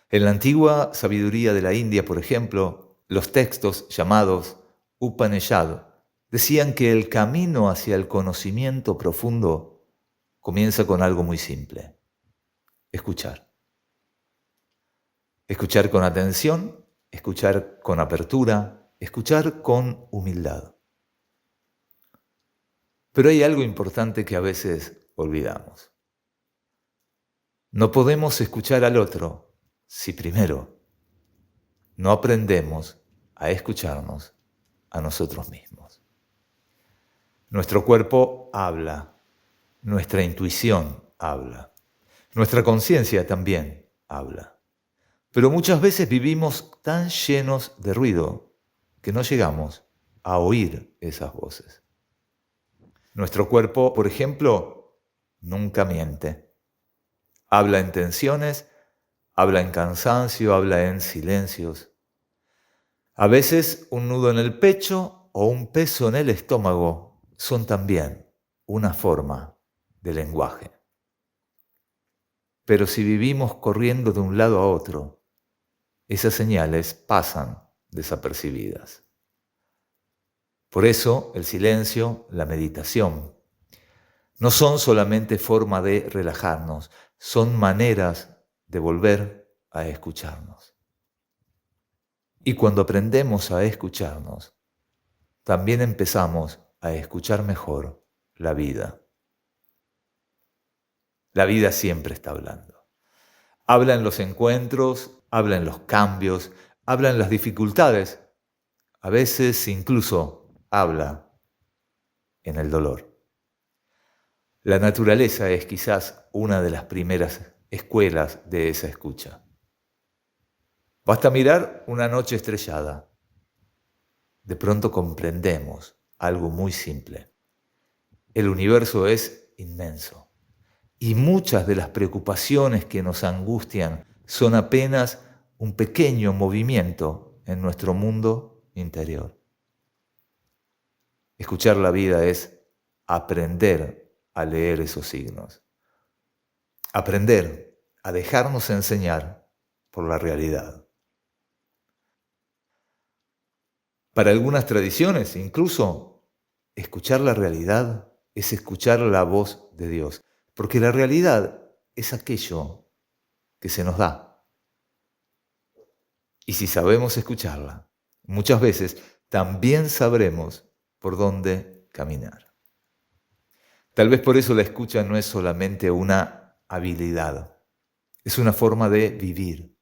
En la antigua sabiduría de la India, por ejemplo, los textos llamados Upanishad decían que el camino hacia el conocimiento profundo comienza con algo muy simple: escuchar. Escuchar con atención, escuchar con apertura, escuchar con humildad. Pero hay algo importante que a veces olvidamos. No podemos escuchar al otro si primero no aprendemos a escucharnos a nosotros mismos. Nuestro cuerpo habla, nuestra intuición habla, nuestra conciencia también habla. Pero muchas veces vivimos tan llenos de ruido que no llegamos a oír esas voces. Nuestro cuerpo, por ejemplo, nunca miente. Habla en tensiones, habla en cansancio, habla en silencios. A veces un nudo en el pecho o un peso en el estómago son también una forma de lenguaje. Pero si vivimos corriendo de un lado a otro, esas señales pasan desapercibidas. Por eso el silencio, la meditación, no son solamente forma de relajarnos, son maneras de volver a escucharnos. Y cuando aprendemos a escucharnos, también empezamos a escuchar mejor la vida. La vida siempre está hablando. Habla en los encuentros, habla en los cambios, habla en las dificultades. A veces incluso habla en el dolor. La naturaleza es quizás una de las primeras escuelas de esa escucha. Basta mirar una noche estrellada. De pronto comprendemos algo muy simple. El universo es inmenso y muchas de las preocupaciones que nos angustian son apenas un pequeño movimiento en nuestro mundo interior. Escuchar la vida es aprender a leer esos signos. Aprender a dejarnos enseñar por la realidad. Para algunas tradiciones, incluso, escuchar la realidad es escuchar la voz de Dios, porque la realidad es aquello que se nos da. Y si sabemos escucharla, muchas veces también sabremos por dónde caminar. Tal vez por eso la escucha no es solamente una habilidad, es una forma de vivir,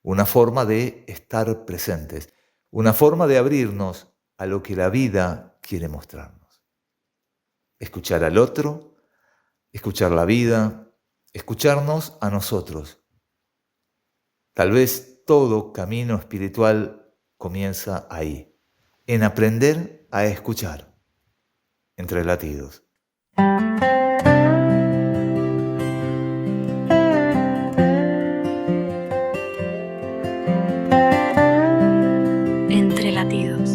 una forma de estar presentes, una forma de abrirnos a lo que la vida quiere mostrarnos. Escuchar al otro, escuchar la vida, escucharnos a nosotros. Tal vez todo camino espiritual comienza ahí, en aprender a escuchar entre latidos. Entre latidos.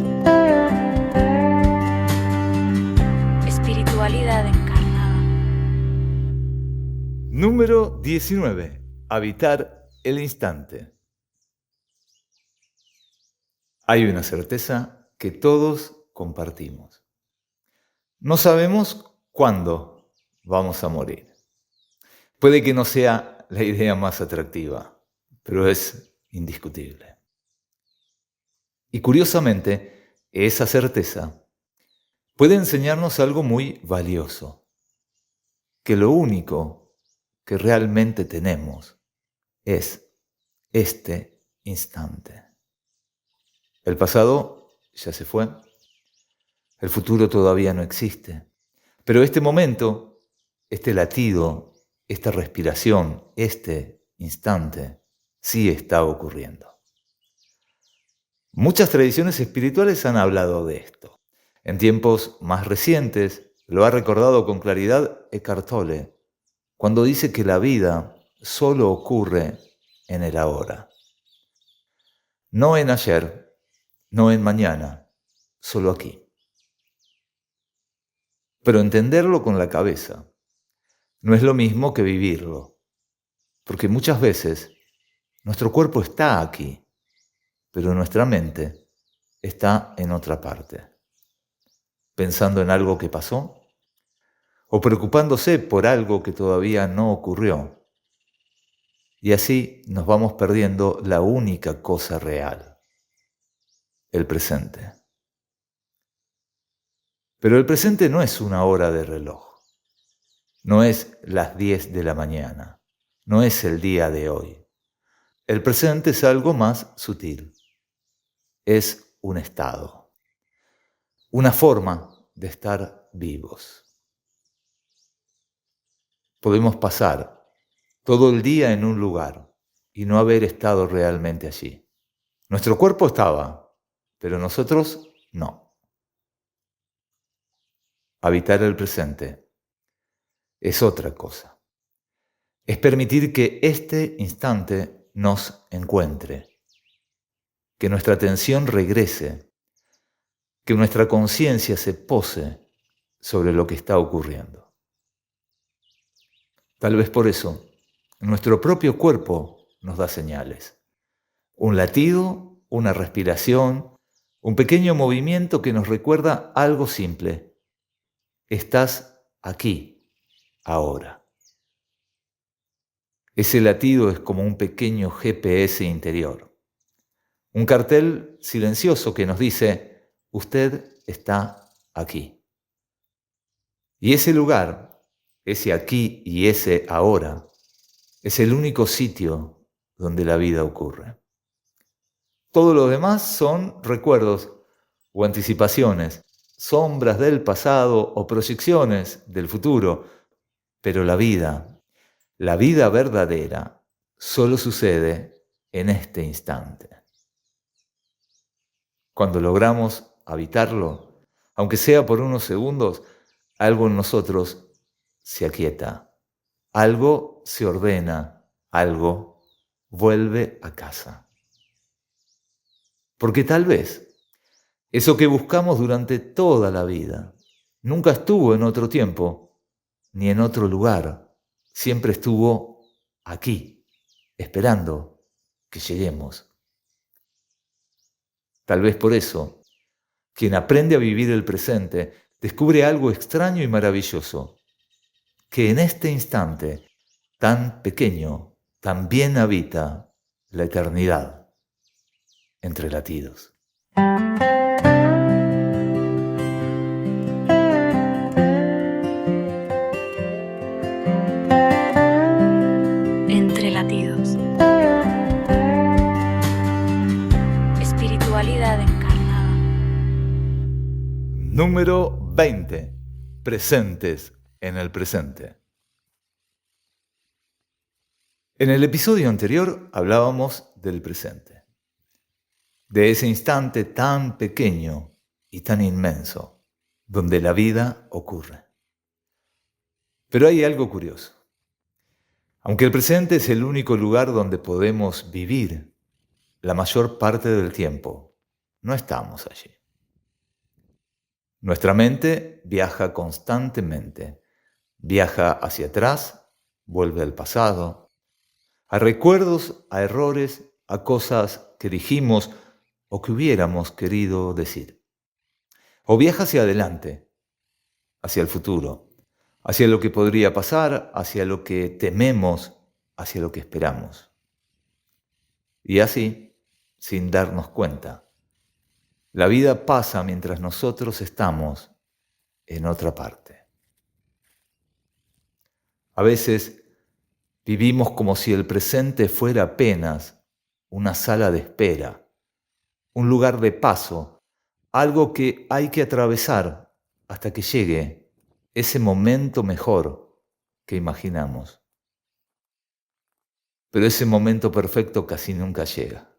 Espiritualidad encarnada. Número 19. Habitar el instante. Hay una certeza que todos compartimos. No sabemos cuándo vamos a morir. Puede que no sea la idea más atractiva, pero es indiscutible. Y curiosamente, esa certeza puede enseñarnos algo muy valioso, que lo único que realmente tenemos es este instante. El pasado ya se fue, el futuro todavía no existe, pero este momento, este latido, esta respiración, este instante, sí está ocurriendo. Muchas tradiciones espirituales han hablado de esto. En tiempos más recientes, lo ha recordado con claridad Eckhart Tolle, cuando dice que la vida solo ocurre en el ahora. No en ayer, no en mañana, solo aquí. Pero entenderlo con la cabeza no es lo mismo que vivirlo, porque muchas veces nuestro cuerpo está aquí, pero nuestra mente está en otra parte, pensando en algo que pasó o preocupándose por algo que todavía no ocurrió. Y así nos vamos perdiendo la única cosa real, el presente. Pero el presente no es una hora de reloj, no es las 10 de la mañana, no es el día de hoy. El presente es algo más sutil, es un estado, una forma de estar vivos. Podemos pasar todo el día en un lugar y no haber estado realmente allí. Nuestro cuerpo estaba, pero nosotros no. Habitar el presente es otra cosa. Es permitir que este instante nos encuentre, que nuestra atención regrese, que nuestra conciencia se pose sobre lo que está ocurriendo. Tal vez por eso, nuestro propio cuerpo nos da señales. Un latido, una respiración, un pequeño movimiento que nos recuerda algo simple. Estás aquí, ahora. Ese latido es como un pequeño GPS interior. Un cartel silencioso que nos dice, usted está aquí. Y ese lugar, ese aquí y ese ahora, es el único sitio donde la vida ocurre. Todo lo demás son recuerdos o anticipaciones, sombras del pasado o proyecciones del futuro, pero la vida verdadera, solo sucede en este instante. Cuando logramos habitarlo, aunque sea por unos segundos, algo en nosotros se aquieta, algo se ordena, algo vuelve a casa. Porque tal vez eso que buscamos durante toda la vida nunca estuvo en otro tiempo ni en otro lugar. Siempre estuvo aquí, esperando que lleguemos. Tal vez por eso, quien aprende a vivir el presente descubre algo extraño y maravilloso, que en este instante tan pequeño también habita la eternidad entre latidos. Entre latidos. Espiritualidad encarnada. Número 20. Presentes en el presente. En el episodio anterior hablábamos del presente, de ese instante tan pequeño y tan inmenso, donde la vida ocurre. Pero hay algo curioso. Aunque el presente es el único lugar donde podemos vivir, la mayor parte del tiempo no estamos allí. Nuestra mente viaja constantemente, viaja hacia atrás, vuelve al pasado, a recuerdos, a errores, a cosas que dijimos o que hubiéramos querido decir. O viaja hacia adelante, hacia el futuro, hacia lo que podría pasar, hacia lo que tememos, hacia lo que esperamos. Y así, sin darnos cuenta, La vida pasa mientras nosotros estamos en otra parte. A veces vivimos como si el presente fuera apenas una sala de espera, un lugar de paso, algo que hay que atravesar hasta que llegue ese momento mejor que imaginamos. Pero ese momento perfecto casi nunca llega.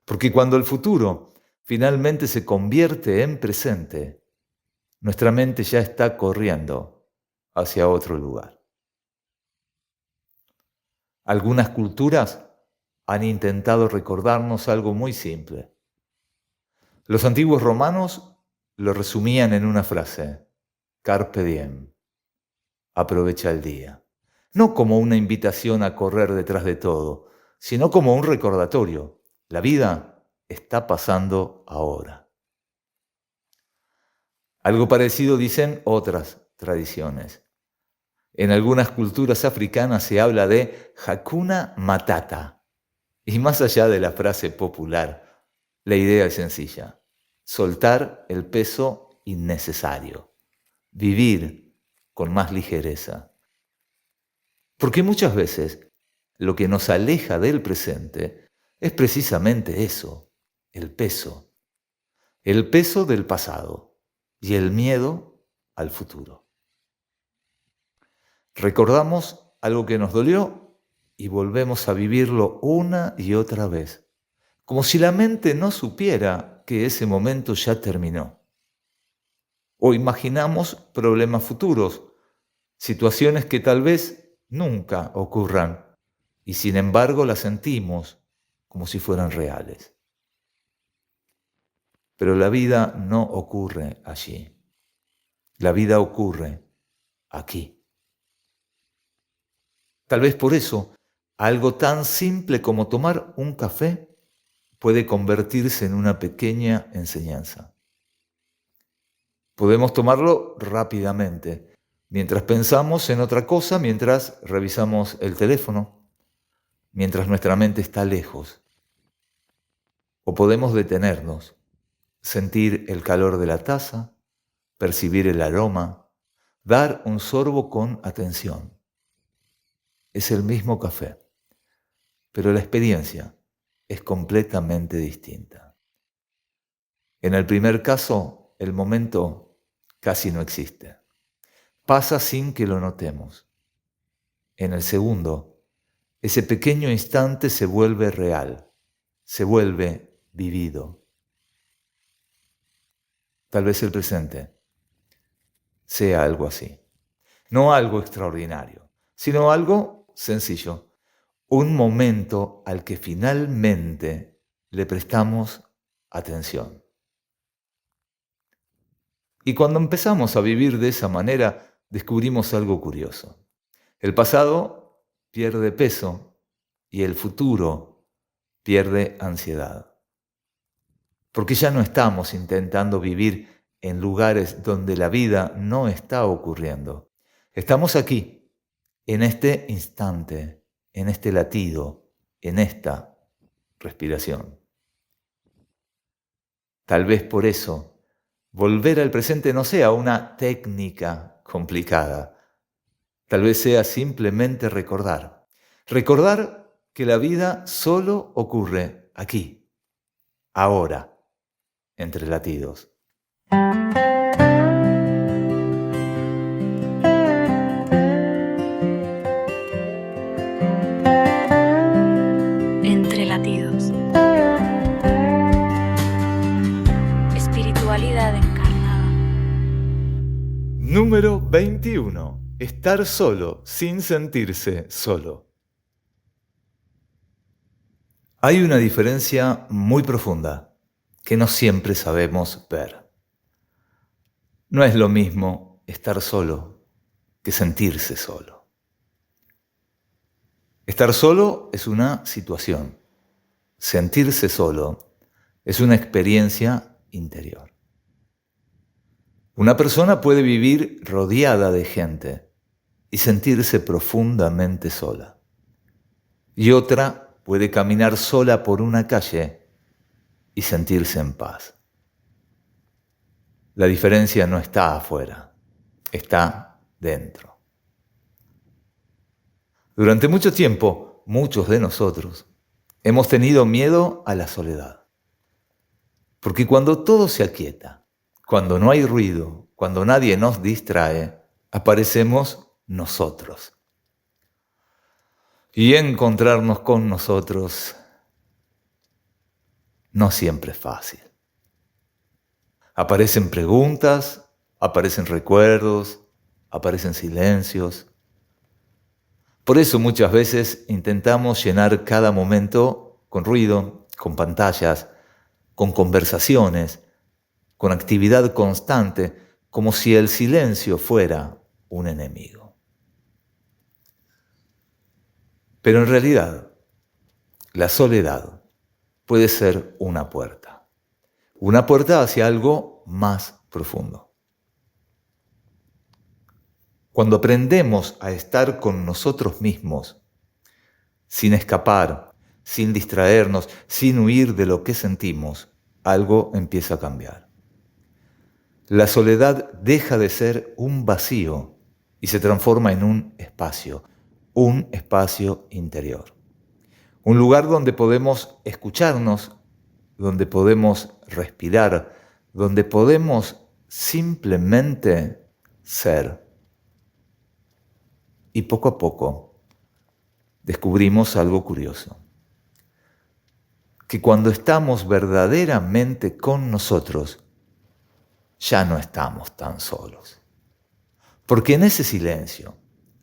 Porque cuando el futuro finalmente se convierte en presente, nuestra mente ya está corriendo hacia otro lugar. Algunas culturas han intentado recordarnos algo muy simple. Los antiguos romanos lo resumían en una frase: carpe diem, aprovecha el día. No como una invitación a correr detrás de todo, sino como un recordatorio. La vida está pasando ahora. Algo parecido dicen otras tradiciones. En algunas culturas africanas se habla de Hakuna Matata. Y más allá de la frase popular, la idea es sencilla: soltar el peso innecesario, vivir con más ligereza. Porque muchas veces lo que nos aleja del presente es precisamente eso, el peso del pasado y el miedo al futuro. Recordamos algo que nos dolió y volvemos a vivirlo una y otra vez, como si la mente no supiera que ese momento ya terminó. O imaginamos problemas futuros, situaciones que tal vez nunca ocurran, y sin embargo las sentimos como si fueran reales. Pero la vida no ocurre allí. La vida ocurre aquí. Tal vez por eso, algo tan simple como tomar un café puede convertirse en una pequeña enseñanza. Podemos tomarlo rápidamente, mientras pensamos en otra cosa, mientras revisamos el teléfono, mientras nuestra mente está lejos. O podemos detenernos, sentir el calor de la taza, percibir el aroma, dar un sorbo con atención. Es el mismo café, pero la experiencia es completamente distinta. En el primer caso, el momento casi no existe. Pasa sin que lo notemos. En el segundo, ese pequeño instante se vuelve real, se vuelve vivido. Tal vez el presente sea algo así. No algo extraordinario, sino algo sencillo. Un momento al que finalmente le prestamos atención. Y cuando empezamos a vivir de esa manera, descubrimos algo curioso. El pasado pierde peso y el futuro pierde ansiedad. Porque ya no estamos intentando vivir en lugares donde la vida no está ocurriendo. Estamos aquí, en este instante, en este latido, en esta respiración. Tal vez por eso, volver al presente no sea una técnica complicada. Tal vez sea simplemente recordar. Recordar que la vida solo ocurre aquí, ahora, entre latidos. Entre latidos. Espiritualidad encarnada. Número 21. Estar solo sin sentirse solo. Hay una diferencia muy profunda que no siempre sabemos ver. No es lo mismo estar solo que sentirse solo. Estar solo es una situación. Sentirse solo es una experiencia interior. Una persona puede vivir rodeada de gente y sentirse profundamente sola. Y otra puede caminar sola por una calle y sentirse en paz. La diferencia no está afuera, está dentro. Durante mucho tiempo, muchos de nosotros hemos tenido miedo a la soledad. Porque cuando todo se aquieta, cuando no hay ruido, cuando nadie nos distrae, aparecemos nosotros. Y encontrarnos con nosotros no siempre es fácil. Aparecen preguntas, aparecen recuerdos, aparecen silencios. Por eso muchas veces intentamos llenar cada momento con ruido, con pantallas, con conversaciones, con actividad constante, como si el silencio fuera un enemigo. Pero en realidad, la soledad puede ser una puerta hacia algo más profundo. Cuando aprendemos a estar con nosotros mismos, sin escapar, sin distraernos, sin huir de lo que sentimos, algo empieza a cambiar. La soledad deja de ser un vacío y se transforma en un espacio interior. Un lugar donde podemos escucharnos, donde podemos respirar, donde podemos simplemente ser. Y poco a poco descubrimos algo curioso. Que cuando estamos verdaderamente con nosotros, ya no estamos tan solos. Porque en ese silencio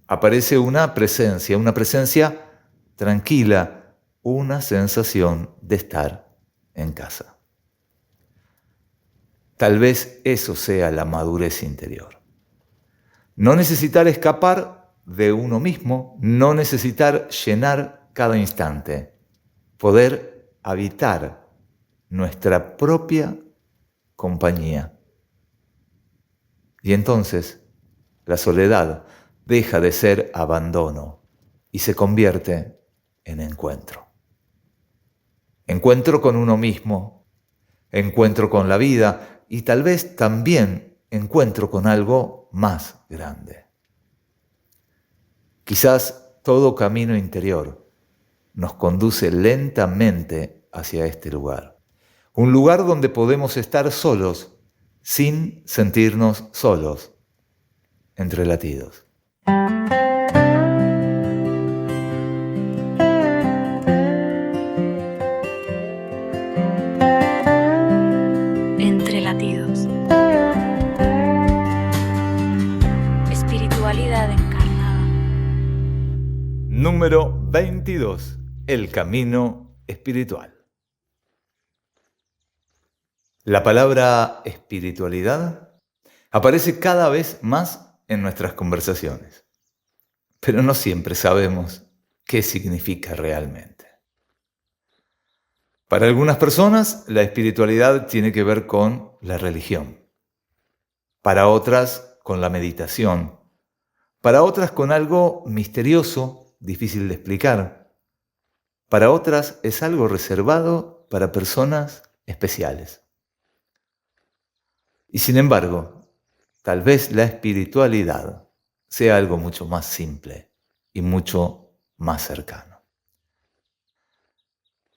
aparece una presencia tranquila, una sensación de estar en casa. Tal vez eso sea la madurez interior. No necesitar escapar de uno mismo, no necesitar llenar cada instante, poder habitar nuestra propia compañía. Y entonces la soledad deja de ser abandono y se convierte en encuentro. Encuentro con uno mismo, encuentro con la vida y tal vez también encuentro con algo más grande. Quizás todo camino interior nos conduce lentamente hacia este lugar. Un lugar donde podemos estar solos, sin sentirnos solos, entre latidos. Entre latidos. Espiritualidad encarnada. Número 22. El camino espiritual. La palabra espiritualidad aparece cada vez más en nuestras conversaciones, pero no siempre sabemos qué significa realmente. Para algunas personas, la espiritualidad tiene que ver con la religión. Para otras, con la meditación. Para otras, con algo misterioso, difícil de explicar. Para otras, es algo reservado para personas especiales. Y sin embargo, tal vez la espiritualidad sea algo mucho más simple y mucho más cercano.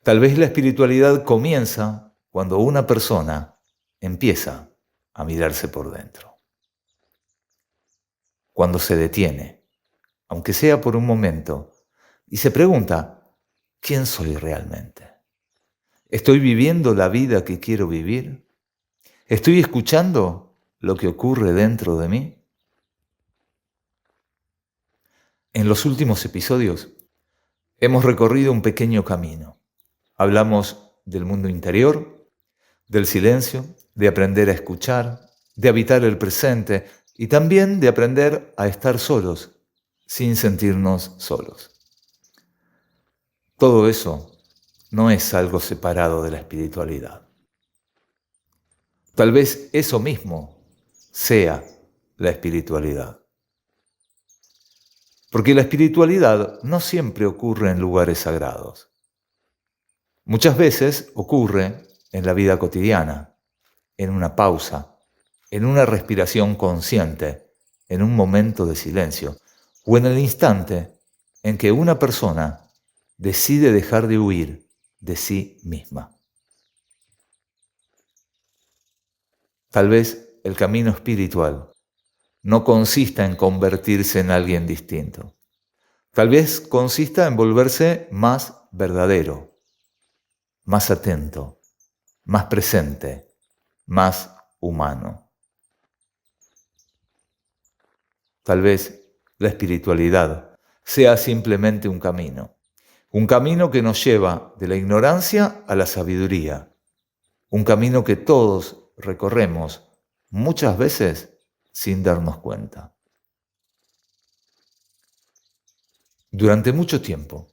Tal vez la espiritualidad comienza cuando una persona empieza a mirarse por dentro. Cuando se detiene, aunque sea por un momento, y se pregunta, ¿quién soy realmente? ¿Estoy viviendo la vida que quiero vivir? ¿Estoy escuchando lo que ocurre dentro de mí? En los últimos episodios hemos recorrido un pequeño camino. Hablamos del mundo interior, del silencio, de aprender a escuchar, de habitar el presente y también de aprender a estar solos, sin sentirnos solos. Todo eso no es algo separado de la espiritualidad. Tal vez eso mismo sea la espiritualidad. Porque la espiritualidad no siempre ocurre en lugares sagrados. Muchas veces ocurre en la vida cotidiana, en una pausa, en una respiración consciente, en un momento de silencio, o en el instante en que una persona decide dejar de huir de sí misma. Tal vez el camino espiritual no consista en convertirse en alguien distinto. Tal vez consista en volverse más verdadero, más atento, más presente, más humano. Tal vez la espiritualidad sea simplemente un camino que nos lleva de la ignorancia a la sabiduría, un camino que todos recorremos muchas veces sin darnos cuenta. Durante mucho tiempo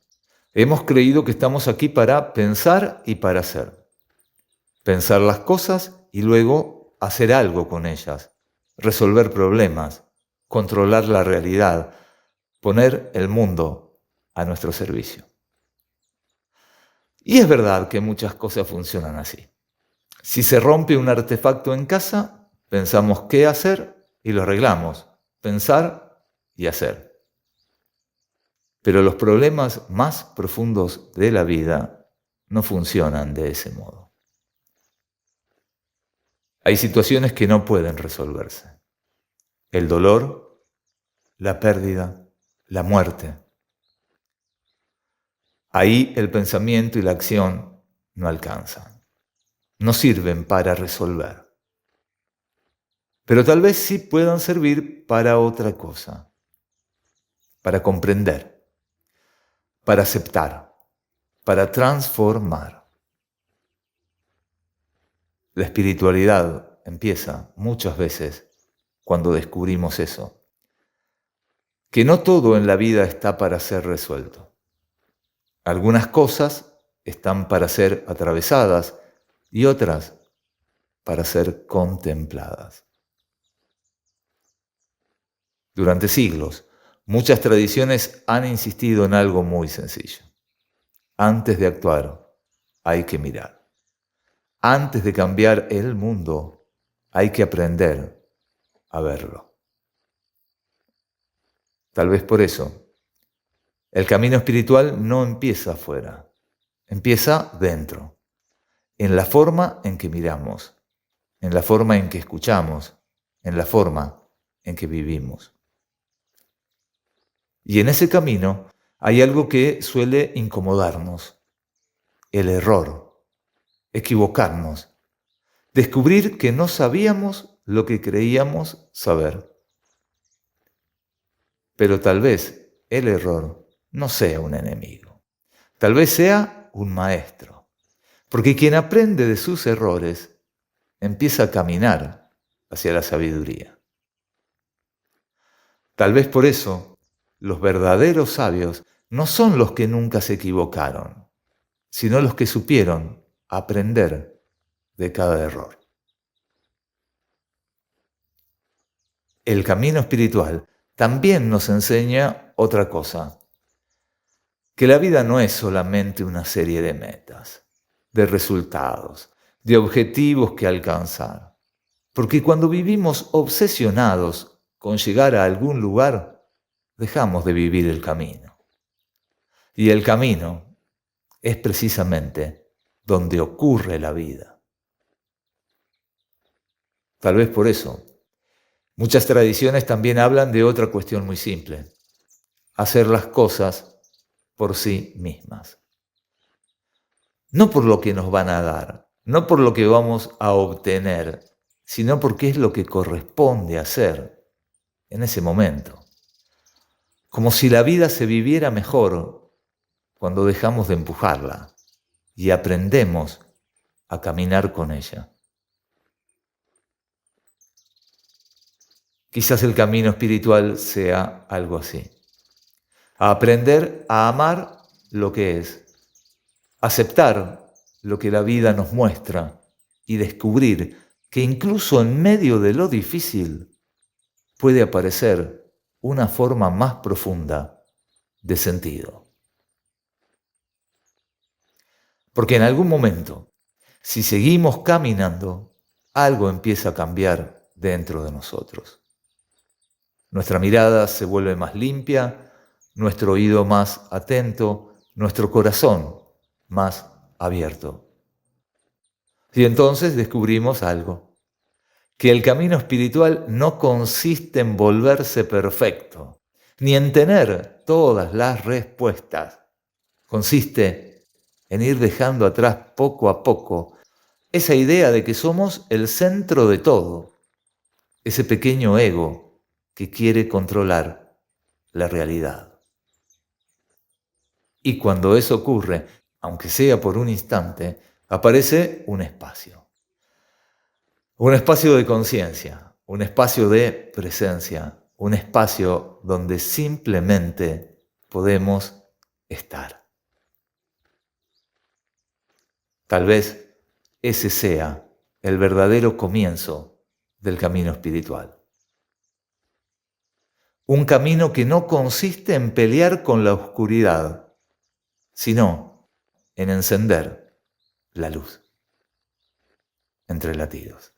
hemos creído que estamos aquí para pensar y para hacer. Pensar las cosas y luego hacer algo con ellas, resolver problemas, controlar la realidad, poner el mundo a nuestro servicio. Y es verdad que muchas cosas funcionan así. Si se rompe un artefacto en casa, pensamos qué hacer y lo arreglamos. Pensar y hacer. Pero los problemas más profundos de la vida no funcionan de ese modo. Hay situaciones que no pueden resolverse. El dolor, la pérdida, la muerte. Ahí el pensamiento y la acción no alcanzan. No sirven para resolver. Pero tal vez sí puedan servir para otra cosa. Para comprender. Para aceptar. Para transformar. La espiritualidad empieza muchas veces cuando descubrimos eso. Que no todo en la vida está para ser resuelto. Algunas cosas están para ser atravesadas y otras para ser contempladas. Durante siglos, muchas tradiciones han insistido en algo muy sencillo. Antes de actuar, hay que mirar. Antes de cambiar el mundo, hay que aprender a verlo. Tal vez por eso, el camino espiritual no empieza afuera, empieza dentro, en la forma en que miramos, en la forma en que escuchamos, en la forma en que vivimos. Y en ese camino hay algo que suele incomodarnos, el error, equivocarnos, descubrir que no sabíamos lo que creíamos saber. Pero tal vez el error no sea un enemigo, tal vez sea un maestro, porque quien aprende de sus errores empieza a caminar hacia la sabiduría. Tal vez por eso los verdaderos sabios no son los que nunca se equivocaron, sino los que supieron aprender de cada error. El camino espiritual también nos enseña otra cosa, que la vida no es solamente una serie de metas, de resultados, de objetivos que alcanzar. Porque cuando vivimos obsesionados con llegar a algún lugar, dejamos de vivir el camino. Y el camino es precisamente donde ocurre la vida. Tal vez por eso, muchas tradiciones también hablan de otra cuestión muy simple: hacer las cosas por sí mismas. No por lo que nos van a dar, no por lo que vamos a obtener, sino porque es lo que corresponde hacer en ese momento. Como si la vida se viviera mejor cuando dejamos de empujarla y aprendemos a caminar con ella. Quizás el camino espiritual sea algo así: a aprender a amar lo que es, aceptar lo que la vida nos muestra y descubrir que incluso en medio de lo difícil puede aparecer una forma más profunda de sentido. Porque en algún momento, si seguimos caminando, algo empieza a cambiar dentro de nosotros. Nuestra mirada se vuelve más limpia, nuestro oído más atento, nuestro corazón más abierto. Y entonces descubrimos algo, que el camino espiritual no consiste en volverse perfecto, ni en tener todas las respuestas. Consiste en ir dejando atrás poco a poco esa idea de que somos el centro de todo, ese pequeño ego que quiere controlar la realidad. Y cuando eso ocurre, aunque sea por un instante, aparece un espacio de conciencia, un espacio de presencia, un espacio donde simplemente podemos estar. Tal vez ese sea el verdadero comienzo del camino espiritual. Un camino que no consiste en pelear con la oscuridad, sino en encender la luz. Entre latidos.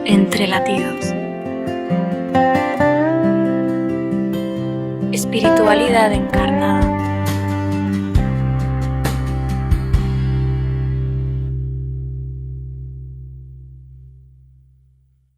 Entre latidos. Espiritualidad encarnada.